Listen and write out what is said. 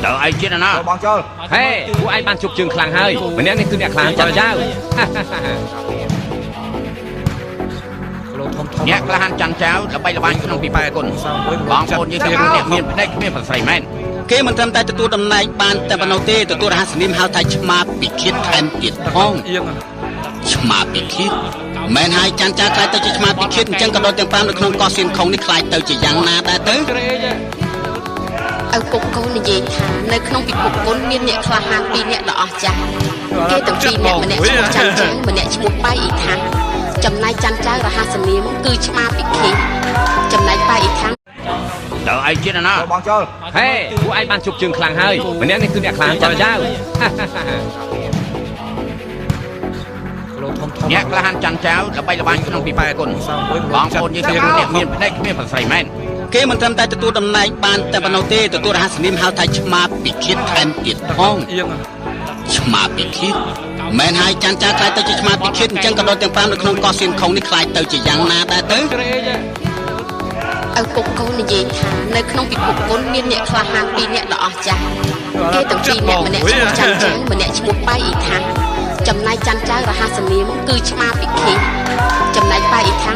đợi ai chết nó bọn chơi hey của ai ban chụp trường khlang hơi mình nèคือអ្នកខ្លាំងចាត់ចៅ nhẹ là han chăn cháo là bay là bay trong bị bay con bóng hồn như thế này miền đây miền phải say men គេមិនត្រឹមតែទទួលតំណែងបានតែប៉ុណ្ណោះទេទទួលរហស្សនាមហៅថាឆ្មាពិឃាតថែមទៀតផងឆ្មាពិឃាតមិនហើយចាន់ចាខ្លាយទៅជាឆ្មាពិឃាតអញ្ចឹងក៏ដូចទាំង5នៅក្នុងកោះសៀនខុងនេះខ្លាយទៅជាយ៉ាងណាដែរទៅឪពុកកូននិយាយថានៅក្នុងពិភពគុណមានអ្នកក្លាហាន2នាក់ដ៏អស្ចារ្យគេទាំងពីរនាក់ម្នាក់ឈ្មោះចាន់ចាម្នាក់ឈ្មោះប៉ៃអ៊ីថាំងចំណែកចាន់ចារហស្សនាមគឺឆ្មាពិឃាតចំណែកប៉ៃអ៊ីថាំង đợi ai chết nó bọn chơi hey của ai ban chụp trường khlang hơi mình nèคือអ្នកខ្លាំងចាត់ចៅ nhẹ là han chăn cháo là bay là bay trong bị bay con bóng hồn như thế này miền đây miền phải say men គេមិនត្រឹមតែទទួលតំណែងបានតែប៉ុណ្ណោះទេទទួលរហស្សនាមហៅថាឆ្មាពិឃាតថែមទៀតផងឆ្មាពិឃាតមិនហើយចាន់ចាខ្លាយទៅជាឆ្មាពិឃាតអញ្ចឹងក៏ដូចទាំង5នៅក្នុងកោះសៀនខុងនេះខ្លាយទៅជាយ៉ាងណាដែរទៅ ឪពុកកូននិយាយថានៅក្នុងពិភពគុណមានអ្នកក្លាហាន2នាក់ដ៏អស្ចារ្យគេទាំងពីរនាក់ម្នាក់ឈ្មោះចាន់ចាម្នាក់ឈ្មោះប៉ៃអ៊ីថាំងចំណែកចាន់ចារហស្សនាមគឺឆ្មាពិឃាតចំណែកប៉ៃអ៊ីថាំង